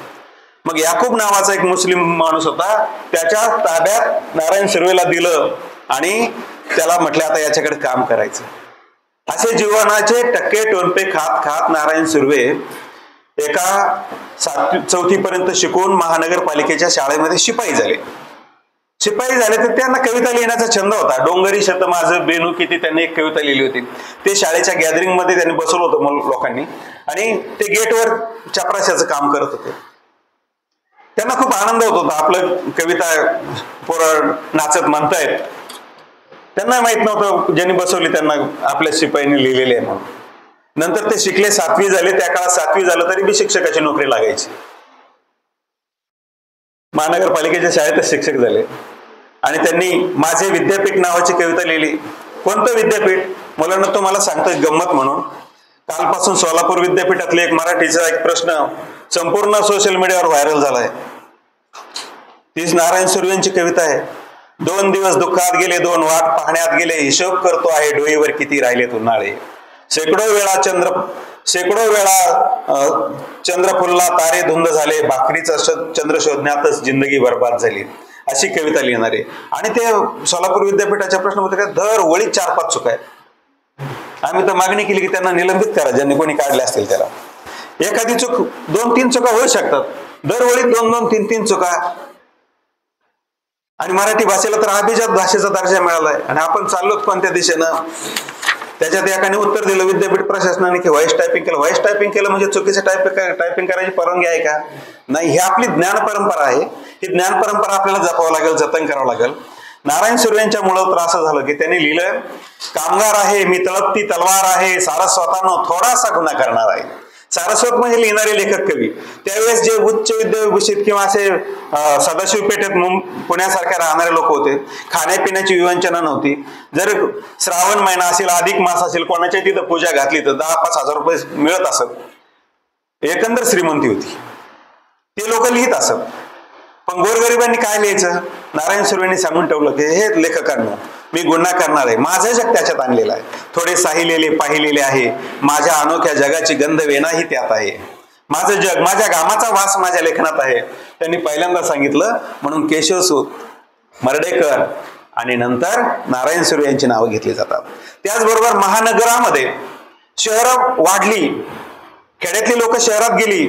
मग याकूब नावाचा एक मुस्लिम माणूस होता, त्याच्या ताब्यात नारायण सुर्वेला दिलं आणि त्याला म्हटलं आता याच्याकडे काम करायचं. असे जीवनाचे टक्के टोनपे खात खात नारायण सुर्वे एका 4थी पर्यंत शिकून महानगरपालिकेच्या शाळेमध्ये शिपाई झाले. शिपाई झाले तर त्यांना कविता लिहिण्याचा छंद होता. डोंगरी शत माझं बेनू किती त्यांनी एक कविता लिहिली होती. ते शाळेच्या गॅदरिंग मध्ये त्यांनी बसवलं होतं लोकांनी आणि ते गेटवर चपराशाचं काम करत होते. त्यांना खूप आनंद होत होता, आपलं कविता पोरं नाचत म्हणतायत. त्यांना माहित नव्हतं ज्यांनी बसवली त्यांना आपल्या शिपाईने लिहिलेले आहे म्हणून. नंतर ते शिकले, 7वी झाले. त्या काळात 7वी झालं तरी बी शिक्षकाची नोकरी लागायची. महानगरपालिकेच्या शाळेतच शिक्षक झाले आणि त्यांनी माझे विद्यापीठ नावाची कविता लिहिली. कोणतं विद्यापीठ? मुलांना तो मला सांगतोय गंमत म्हणून. कालपासून सोलापूर विद्यापीठातले एक मराठीचा एक प्रश्न संपूर्ण सोशल मीडियावर व्हायरल झालाय. तीच नारायण सुर्वे यांची कविता आहे. 2 दिवस दुःखात गेले, 2 वाट पाहण्यात गेले, हिशोब करतो आहे डोईवर किती राहिले उन्हाळे. शेकडो वेळा चंद्र फुलला, तारे धुंद झाले, भाकरीचा चंद्र शोधण्यातच जिंदगी बर्बाद झाली, अशी कविता लिहिणारे. आणि ते सोलापूर विद्यापीठाच्या प्रश्नपत्रिकेत दर वळी 4-5 चुका आहेत. आम्ही तर मागणी केली की त्यांना निलंबित करा, ज्यांनी कोणी काढले असतील त्याला. एखादी चूक 2-3 चुका होऊ शकतात, दरवेळी 2-2, 3-3 चुका. आणि मराठी भाषेला तर अभिजात भाषेचा दर्जा मिळालाय. आणि आपण चाललोत कोणत्या दिशेनं? त्याच्यात एकाने उत्तर दिलं विद्यापीठ प्रशासनाने की व्हॉइस टायपिंग केलं. व्हॉइस टायपिंग केलं म्हणजे चुकीचं टायपिंग करायची परवानगी आहे का? नाही. ही आपली ज्ञान परंपरा आहे. ही ज्ञान परंपरा आपल्याला जपावं लागेल, जतन करावं लागेल. नारायण सुर्वे यांच्या मुळं तर असं झालं की त्यांनी लिहिलं, कामगार आहे मी तळपती तलवार आहे, सारस्वतानं थोडासा गुन्हा करणार आहे. सारस्वत म्हणजे लिहिणारे लेखक कवी. त्यावेळेस जे उच्च विद्याभूषित किंवा असे सदाशिव पेठेत पुण्यासारख्या राहणारे लोक होते. खाण्यापिण्याची विवंचना नव्हती. जर श्रावण महिना असेल, अधिक मास असेल, कोणाच्या तिथं पूजा घातली तर 10-5 हजार रुपये मिळत असत. एकंदर श्रीमंती होती. ते लोक लिहित असत. पण गोरगरिबांनी काय लिहायचं? नारायण सुर्वेंनी सांगून ठेवलं की हे लेखकांनो, मी गुन्हा करणार आहे. माझं जग त्याच्यात आणलेलं आहे. थोडे साहिलेले पाहिलेले आहे. माझ्या अनोख्या जगाची गंध वेनाही त्यात आहे. माझं जग, माझ्या घामाचा वास माझ्या लेखनात आहे. त्यांनी पहिल्यांदा सांगितलं. म्हणून केशवसूत, मर्ढेकर आणि नंतर नारायण सुर्वे यांची नावं घेतली जातात. त्याचबरोबर महानगरामध्ये शहरं वाढली, खेड्यातली लोक शहरात गेली.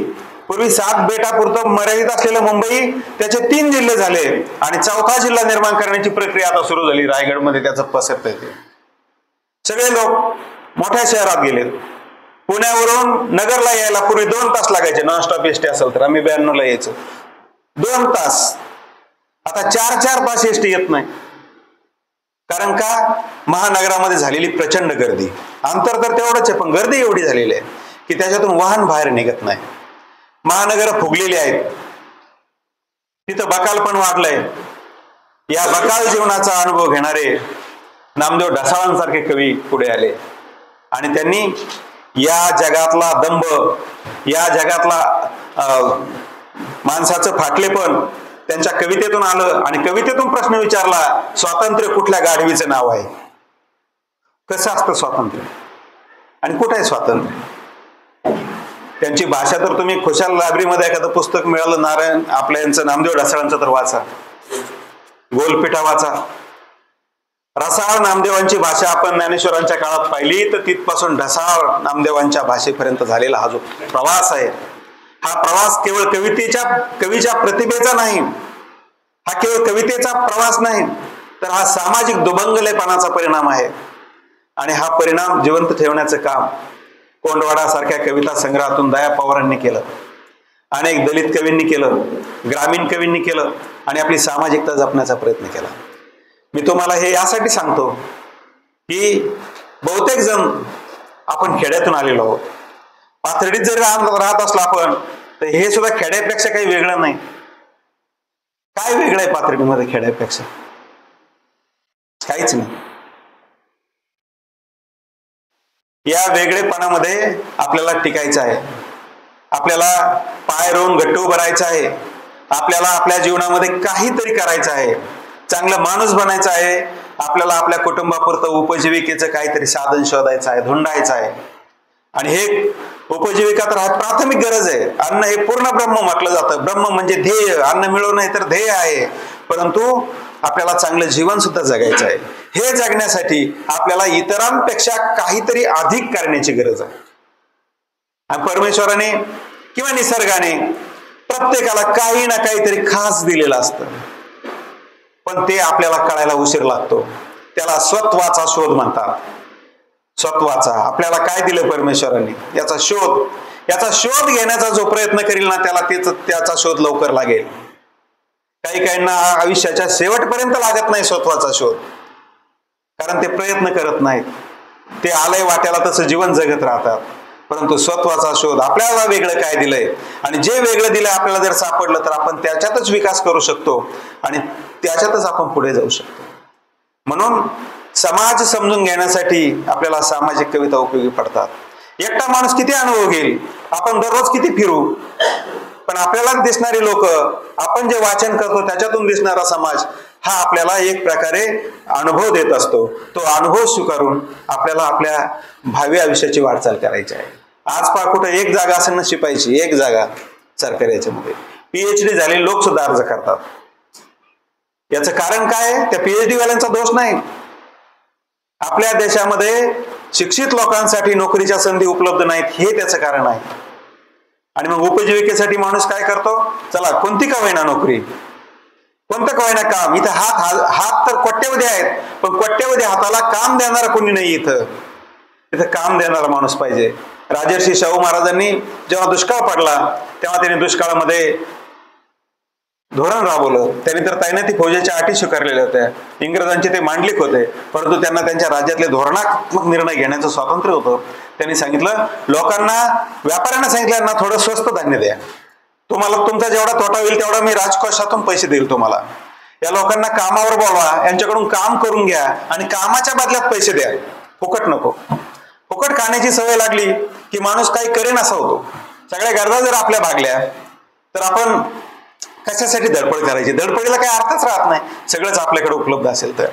पूर्वी 7 बेटापुरतं मर्यादित असलेलं मुंबई त्याचे 3 जिल्हे झाले आणि 4था जिल्हा निर्माण करण्याची प्रक्रिया आता सुरू झाली. रायगडमध्ये त्याचं पसरता येते. सगळे लोक मोठ्या शहरात गेलेत. पुण्यावरून नगरला यायला पूर्वी 2 तास लागायचे. नॉनस्टॉप एसटी असेल तर. आम्ही 92ला यायचो. 2 तास. आता 4-4 तास एसटी येत नाही. कारण का? महानगरामध्ये झालेली प्रचंड गर्दी. अंतर तर तेवढंच आहे, पण गर्दी एवढी झालेली आहे की त्याच्यातून वाहन बाहेर निघत नाही. महानगर फुगलेली आहेत. तिथं बकाल पण वाढलंय. या बकाल जीवनाचा अनुभव घेणारे नामदेव ढसाळांसारखे कवी पुढे आले आणि त्यांनी या जगातला दंभ, या जगातला माणसाचं फाटलेपण त्यांच्या कवितेतून आलं. आणि कवितेतून प्रश्न विचारला, स्वातंत्र्य कुठल्या गाढवीचं नाव आहे? कसं असतं स्वातंत्र्य आणि कुठे आहे स्वातंत्र्य? त्यांची भाषा तर तुम्ही खुशाल लायब्ररीमध्ये एखादं पुस्तक मिळालं नारायण आपल्या यांचं नामदेव ढसाळांचं तर वाचा. गोलपिठा वाचा. रसाळ नामदेवांची भाषा आपण ज्ञानेश्वरांच्या काळात पाहिली तर तिथपासून ढसाळ नामदेवांच्या भाषेपर्यंत झालेला हा जो प्रवास आहे, हा प्रवास केवळ कवीच्या प्रतिभेचा नाही, हा केवळ कवितेचा प्रवास नाही, तर हा सामाजिक दुभंगलेपणाचा परिणाम आहे. आणि हा परिणाम जिवंत ठेवण्याचं काम कोंडवाडा सारख्या कविता संग्रहातून दया पवारांनी केलं. अनेक दलित कवींनी केलं, ग्रामीण कवींनी केलं आणि आपली सामाजिकता जपण्याचा प्रयत्न केला. मी तुम्हाला हे यासाठी सांगतो की बहुतेक जण आपण खेड्यातून आलेलो आहोत. पाथर्डीत जरी राहत असलो आपण तर हे सुद्धा खेड्यापेक्षा काही वेगळं नाही. काय वेगळं आहे पाथर्डीमध्ये खेड्यापेक्षा? काहीच नाही. या वेगळेपणामध्ये आपल्याला टिकायचं आहे. आपल्याला पाय रोवून घट्ट उभं राहायचं आहे. आपल्याला आपल्या जीवनामध्ये काहीतरी करायचं आहे. चांगलं माणूस बनायचं आहे. आपल्याला आपल्या कुटुंबापुरतं उपजीविकेचं काहीतरी साधन शोधायचं आहे, धुंडायचं आहे. आणि हे उपजीविका तर हा प्राथमिक गरज आहे. अन्न हे पूर्ण ब्रह्म म्हटलं जातं. ब्रह्म म्हणजे ध्येय. अन्न मिळवणं नाही तर ध्येय आहे. परंतु आपल्याला चांगलं जीवन सुद्धा जगायचं आहे. हे जगण्यासाठी आपल्याला इतरांपेक्षा काहीतरी अधिक करण्याची गरज आहे. आणि परमेश्वराने किंवा निसर्गाने प्रत्येकाला काही ना काहीतरी खास दिलेलं असतं, पण ते आपल्याला कळायला उशीर लागतो. त्याला स्वत्वाचा शोध म्हणतात. स्वत्वाचा आपल्याला काय दिलं परमेश्वराने याचा शोध घेण्याचा जो प्रयत्न करील ना त्याचा शोध लवकर लागेल. काही काहींना आयुष्याच्या शेवटपर्यंत लागत नाही स्वत्वाचा शोध, कारण ते प्रयत्न करत नाहीत. ते आलंय वाट्याला तसं जीवन जगत राहतात. परंतु स्वत्वाचा शोध, आपल्याला वेगळं काय दिलंय आणि जे वेगळं दिलंय आपल्याला जर सापडलं तर आपण त्याच्यातच विकास करू शकतो आणि त्याच्यातच आपण पुढे जाऊ शकतो. म्हणून समाज समजून घेण्यासाठी आपल्याला सामाजिक कविता उपयोगी पडतात. एकटा माणूस किती अनुभव घेईल, आपण दररोज किती फिरू, पण आपल्याला दिसणारी लोक, आपण जे वाचन करतो त्याच्यातून दिसणारा समाज हा आपल्याला एक प्रकारे अनुभव देत असतो. तो अनुभव स्वीकारून आपल्याला आपल्या भावी आयुष्याची वाटचाल करायची आहे. आज पहा कुठं एक जागा असेल ना शिपायची, एक जागा सरकारी याच्यामध्ये PhD झालेले लोक सुद्धा अर्ज करतात. याचं कारण काय? त्या PhD वाल्यांचा दोष नाही. आपल्या देशामध्ये शिक्षित लोकांसाठी नोकरीच्या संधी उपलब्ध नाहीत हे त्याचं कारण आहे. आणि मग उपजीविकेसाठी माणूस काय करतो, चला कोणती का होईना नोकरी, कोणतं का होईना काम, इथं हात तर कोट्यवधी आहेत, पण कोट्यवधी हाताला काम देणारा कोणी नाही. इथं काम देणारा माणूस पाहिजे. राजर्षी शाहू महाराजांनी जेव्हा दुष्काळ पडला तेव्हा त्यांनी दुष्काळामध्ये धोरण राबवलं. त्यांनी तर तैनाती फौजेच्या अटी स्वीकारलेल्या होत्या, इंग्रजांचे ते मांडलिक होते, परंतु त्यांना त्यांच्या राज्यातले धोरणात्मक निर्णय घेण्याचं स्वातंत्र्य होतं. त्यांनी सांगितलं लोकांना, व्यापाऱ्यांना सांगितलं ना थोडं स्वस्त धान्य द्या, तुम्हाला तुमचा जेवढा तोटा होईल तेवढा मी राजकोषातून पैसे देईल तुम्हाला. या लोकांना कामावर बोलवा, यांच्याकडून काम करून घ्या आणि कामाच्या बदल्यात पैसे द्या, फुकट नको. फुकट खाण्याची सवय लागली की माणूस काही करेन असा होतो. सगळ्या गरजा जर आपल्या भागल्या तर आपण कशासाठी धडपड करायची, धडपडीला काही अर्थच राहत नाही, सगळंच आपल्याकडे उपलब्ध असेल तर.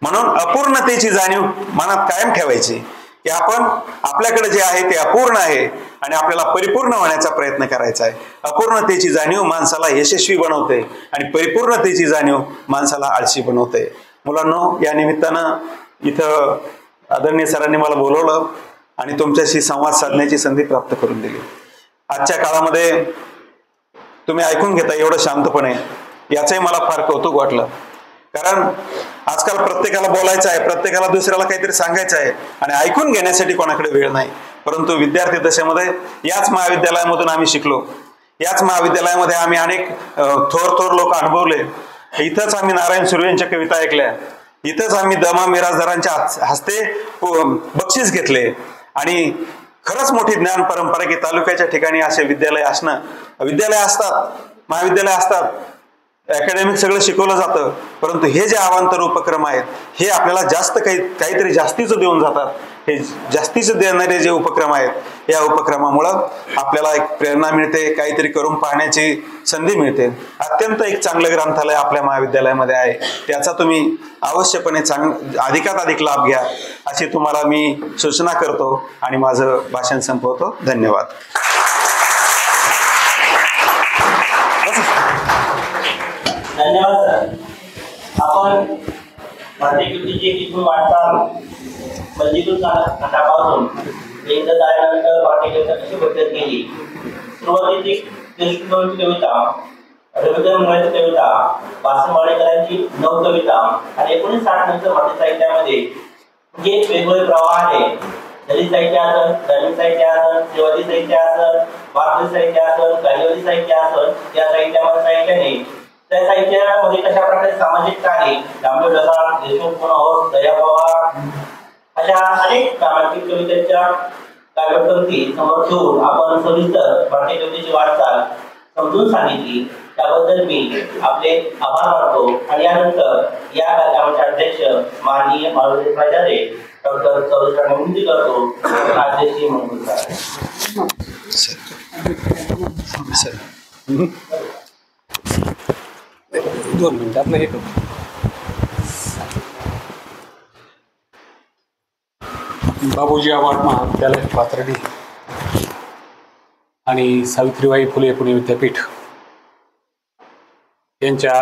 म्हणून अपूर्णतेची जाणीव मनात कायम ठेवायची की आपण आपल्याकडे जे आहे ते अपूर्ण आहे आणि आपल्याला परिपूर्ण होण्याचा प्रयत्न करायचा आहे. अपूर्णतेची जाणीव माणसाला यशस्वी बनवते आणि परिपूर्णतेची जाणीव माणसाला आळशी बनवते. मुलांनो, या निमित्तानं इथं आदरणीय सरांनी मला बोलवलं आणि तुमच्याशी संवाद साधण्याची संधी प्राप्त करून दिली. आजच्या काळामध्ये तुम्ही ऐकून घेता एवढं शांतपणे, याचंही मला फार कौतुक वाटलं. कारण आजकाल प्रत्येकाला बोलायचं आहे, प्रत्येकाला दुसऱ्याला काहीतरी सांगायचं आहे आणि ऐकून घेण्यासाठी कोणाकडे वेळ नाही. परंतु विद्यार्थी दशेमध्ये याच महाविद्यालयामधून आम्ही शिकलो, याच महाविद्यालयामध्ये आम्ही अनेक थोर लोक अनुभवले. इथंच आम्ही नारायण सुर्वे यांच्या कविता ऐकल्या, इथंच आम्ही दमा मिराजदारांच्या हस्ते बक्षीस घेतले. आणि खरंच मोठी ज्ञान परंपरा की तालुक्याच्या ठिकाणी असे विद्यालय असतात, महाविद्यालय असतात, अकॅडमिक सगळं शिकवलं जातं, परंतु हे जे अवांतर उपक्रम आहेत हे आपल्याला जास्त काहीतरी जास्तीचं देऊन जातात. हे जास्तीचं देणारे जे उपक्रम आहेत या उपक्रमामुळं आपल्याला एक प्रेरणा मिळते, काहीतरी करून पाहण्याची संधी मिळते. अत्यंत एक चांगलं ग्रंथालय आपल्या महाविद्यालयामध्ये आहे, त्याचा तुम्ही अवश्यपणे अधिकात अधिक लाभ घ्या अशी तुम्हाला मी सूचना करतो आणि माझं भाषण संपवतो. धन्यवाद. धन्यवाद सर. आपण भारतीय कृतीची इथून वाटचाल बंदीतून खंडापासून केंद्र झाल्यानंतर भारतीय कविता कशी बदलत गेली. सुरुवातीची कविता, रवींद्र कविता, वासम वाडेकरांची 9 कविता आणि 1960 नंतर भारतीय साहित्यामध्ये जे वेगवेगळे प्रवाह आले, दलित साहित्य असेल, दलित साहित्य असेल, सेवादी साहित्य असेल, भारतीय साहित्य असेल, गांधीवादी साहित्य असेल, या साहित्याने त्या साहित्यामध्ये कशा प्रकारे सामाजिक कार्य, दामोदर ढसाळ, देशमुख मनोहर, दया पवार अशा अनेक सामाजिक कवितेच्या काव्यपंक्ती समोर ठेवून आपण सविस्तर भारतीय कवितेची वाटचाल समजून सांगितली. त्याबद्दल मी आपले आभार मानतो आणि यानंतर या कार्यक्रमाचे अध्यक्ष माननीय मारुती प्राचार्य डॉक्टर सौरभ विनंती करतो राजेशजी म्हणून सर 2 मिनिट आपलं हे बाबूजी आव्हाड महाविद्यालय पाथर्डी आणि सावित्रीबाई फुले पुणे विद्यापीठ यांच्या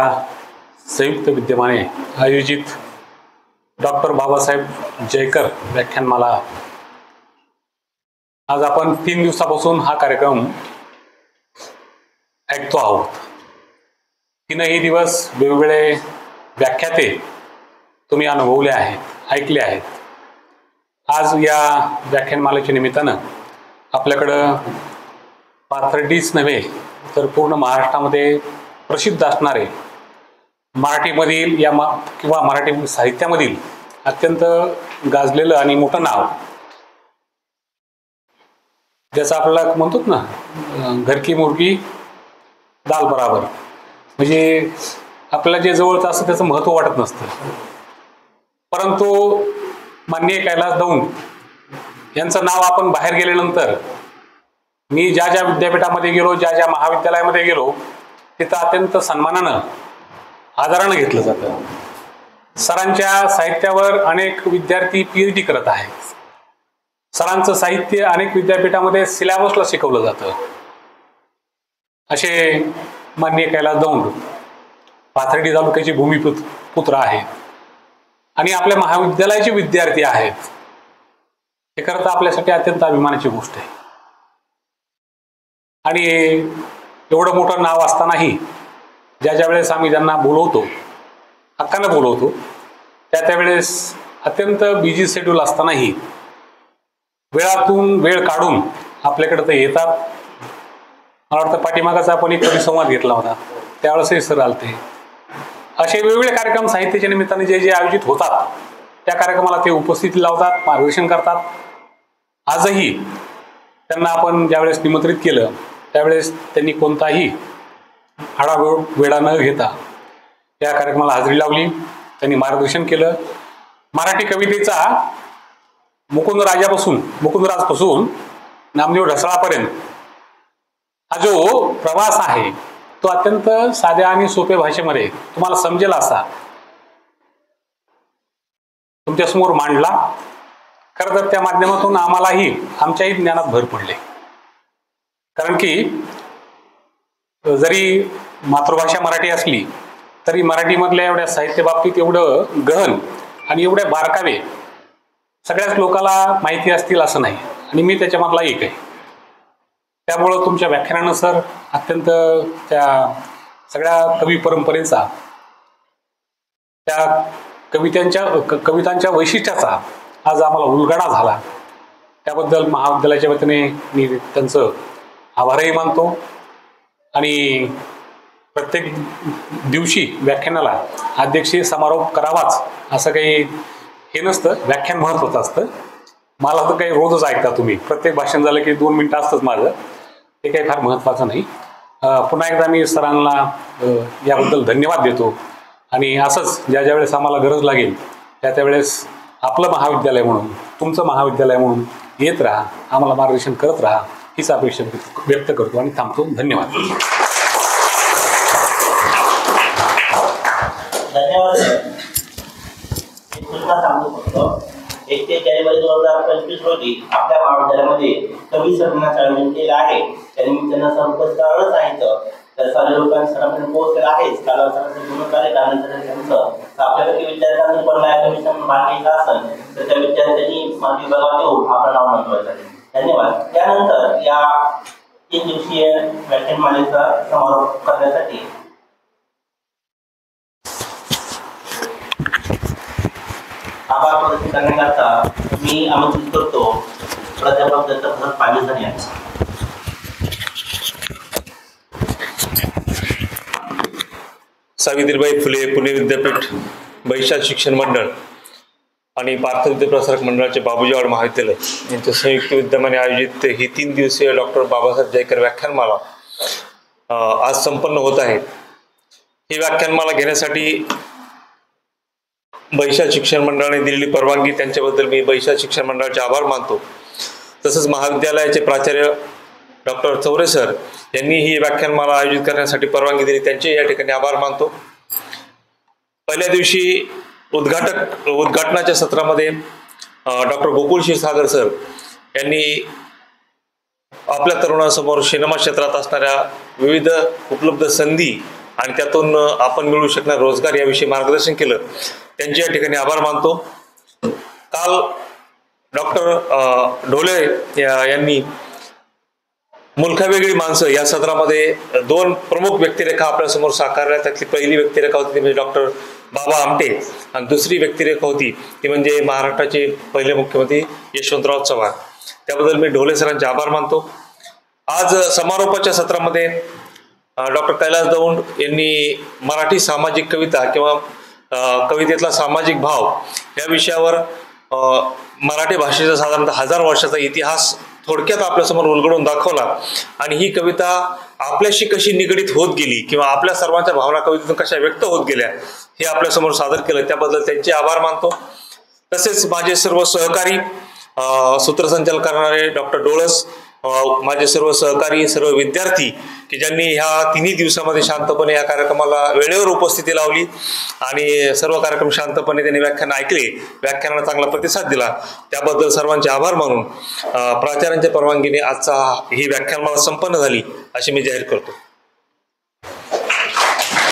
संयुक्त विद्यमाने आयोजित डॉक्टर बाबासाहेब जयकर व्याख्यानमाला. आज आपण 3 दिवसापासून हा कार्यक्रम ऐकतो आहोत. 3ही दिवस वेगवेगळे व्याख्याते तुम्ही अनुभवले आहेत, ऐकले आहेत. आज या व्याख्यानमालेच्या निमित्तानं आपल्याकडं पाथर्डीच नव्हे तर पूर्ण महाराष्ट्रामध्ये प्रसिद्ध असणारे मराठीमधील किंवा मराठी साहित्यामधील अत्यंत गाजलेलं आणि मोठं नाव, ज्याचं आपल्याला म्हणतो ना घर की मुर्गी दाल बराबर, म्हणजे आपल्याला जे जवळचं असतं त्याचं महत्त्व वाटत नसतं, परंतु माननीय कैलास दौंड यांचं नाव आपण बाहेर गेल्यानंतर मी ज्या ज्या विद्यापीठामध्ये गेलो, ज्या ज्या महाविद्यालयामध्ये गेलो, तिथं अत्यंत सन्मानानं आदरानं घेतलं जातं. सरांच्या साहित्यावर अनेक विद्यार्थी PhD करत आहेत. सरांचं साहित्य अनेक विद्यापीठामध्ये सिलेबसला शिकवलं जातं. असे माननीय कैलास दौंड पाथर्डी तालुक्याचे भूमिपुत्र आहेत आणि आपल्या महाविद्यालयाचे विद्यार्थी आहेत. हे खरं तर आपल्यासाठी अत्यंत अभिमानाची गोष्ट आहे. आणि एवढं मोठं नाव असतानाही ज्या वेळेस आम्ही त्यांना बोलवतो, हक्कानं बोलवतो, त्यावेळेस अत्यंत बिझी शेड्यूल असतानाही वेळातून वेळ काढून आपल्याकडे ते येतात. मला वाटतं पाठीमागाचा आपण एक परिसंवाद घेतला होता, त्यावेळेसही सर आलते. असे वेगवेगळे कार्यक्रम साहित्याच्या निमित्ताने जे जे आयोजित होतात त्या कार्यक्रमाला ते उपस्थिती लावतात, मार्गदर्शन करतात. आजही त्यांना आपण ज्यावेळेस निमंत्रित केलं त्यावेळेस त्यांनी कोणताही आढावेढा न घेता या कार्यक्रमाला हजेरी लावली. त्यांनी मार्गदर्शन केलं. मराठी कवितेचा मुकुंदराजपासून नामदेव ढसाळापर्यंत हा जो प्रवास आहे तो अत्यंत साध्या आणि सोप्या भाषेमध्ये तुम्हाला समजेल असा तुमच्यासमोर मांडला. खरं तर त्या माध्यमातून आम्हालाही आमच्याही ज्ञानात भर पडले. कारण की जरी मातृभाषा मराठी असली तरी मराठीमधल्या एवढ्या साहित्य बाबतीत एवढं गहन आणि एवढे बारकावे सगळ्याच लोकांना माहिती असतील असं नाही, आणि मी त्याच्यामधला एक आहे. त्यामुळं तुमच्या व्याख्यानानं सर अत्यंत त्या सगळ्या कवी परंपरेचा, त्या कवितांच्या वैशिष्ट्याचा आज आम्हाला उलगडा झाला. त्याबद्दल महाविद्यालयाच्या वतीने मी त्यांचं आभारही मानतो. आणि प्रत्येक दिवशी व्याख्यानाला अध्यक्षीय समारोप करावाच असं काही हे नसतं. व्याख्यान महत्त्वाचं असतं. मला तर काही रोजच ऐकता तुम्ही, प्रत्येक भाषण झालं की 2 मिनिटं असतंच माझं, ते काही फार महत्त्वाचं नाही. पुन्हा एकदा मी सरांना याबद्दल धन्यवाद देतो. आणि असंच ज्या वेळेस आम्हाला गरज लागेल त्यावेळेस आपलं महाविद्यालय म्हणून, तुमचं महाविद्यालय म्हणून येत राहा, आम्हाला मार्गदर्शन करत राहा, हीच अपेक्षा व्यक्त करतो आणि थांबतो. धन्यवाद. धन्यवाद. सांगू शकतो 31 जानेवारी 2025 रोजी आपल्या महाविद्यालयामध्ये कवी संमेलनाचं आयोजन केलं आहे. त्यानिमित्तानं सर्व सांगितलं तर सारे लोकांनी सरांपर्यंत पोहोचलेलं आहेच. काल सरांचं पूर्ण कार्य त्यानंतर त्यांचं आपल्याकडे विद्यार्थ्यांनी पण कमिशन भाग घ्यायचा असेल तर त्या विद्यार्थ्यांनी माहिती विभागात येऊन आपलं नाव नोंदवायचं आहे. धन्यवाद. त्यानंतर या 3 दिवसीय व्याख्यानमालेचा समारोप करण्यासाठी आभार प्रदर्शन करण्याकरता मी आमंत्रित करतो प्राध्यापक दत्त भरत पाटील सर यांना. सावित्रीबाई फुले पुणे विद्यापीठ बैशाल शिक्षण मंडळ आणि पार्थ विद्याप्रसारक मंडळाचे बाबूजीवाड महाविद्यालय यांच्या संयुक्त विद्यमाने आयोजित ही 3 दिवसीय डॉक्टर बाबासाहेब जयकर व्याख्यानमाला आज संपन्न होत आहे. ही व्याख्यानमाला घेण्यासाठी बैशाल शिक्षण मंडळाने दिलेली परवानगी, त्यांच्याबद्दल मी बैशाल शिक्षण मंडळाचे आभार मानतो. तसंच महाविद्यालयाचे प्राचार्य डॉक्टर चौरे सर यांनी ही व्याख्यानमाला आयोजित करण्यासाठी परवानगी दिली, त्यांचे या ठिकाणी आभार मानतो. पहिल्या दिवशी उद्घाटनाच्या सत्रामध्ये डॉक्टर गोकुळ क्षीरसागर सर यांनी आपल्या तरुणांसमोर सिनेमा क्षेत्रात असणाऱ्या विविध उपलब्ध संधी आणि त्यातून आपण मिळवू शकणारे रोजगार याविषयी मार्गदर्शन केलं, त्यांचे या ठिकाणी आभार मानतो. काल डॉक्टर ढोले यांनी मुलखा वेगळी माणसं या सत्रामध्ये 2 प्रमुख व्यक्तिरेखा आपल्यासमोर साकारल्या. त्यातली पहिली व्यक्तिरेखा होती ती म्हणजे डॉक्टर बाबा आमटे आणि दुसरी व्यक्तिरेखा होती ती म्हणजे महाराष्ट्राचे पहिले मुख्यमंत्री यशवंतराव चव्हाण. त्याबद्दल मी ढोले सरांचे आभार मानतो. आज समारोपाच्या सत्रामध्ये डॉक्टर कैलास दौंड यांनी मराठी सामाजिक कविता किंवा कवितेतला सामाजिक भाव या विषयावर मराठी भाषेचा साधारणतः 1000 वर्षाचा इतिहास थोडक्यात आपल्यासमोर उलगडून दाखवला. आणि ही कविता आपल्याशी कशी निगडीत होत गेली किंवा आपल्या सर्वांच्या भावना कवितेतून कशा व्यक्त होत गेल्या हे आपल्यासमोर सादर केलं, त्याबद्दल त्यांचे आभार मानतो. तसेच माझे सर्व सहकारी सूत्रसंचालन करणारे डॉक्टर डोळस, माझे सर्व सहकारी, सर्व विद्यार्थी की ज्यांनी ह्या 3 दिवसामध्ये शांतपणे या कार्यक्रमाला वेळेवर उपस्थिती लावली आणि सर्व कार्यक्रम शांतपणे त्यांनी व्याख्यान ऐकले, व्याख्यानाला चांगला प्रतिसाद दिला, त्याबद्दल सर्वांचे आभार मानून प्राचार्यांच्या परवानगीने आजचा ही व्याख्यानमाला संपन्न झाली अशी मी जाहीर करतो.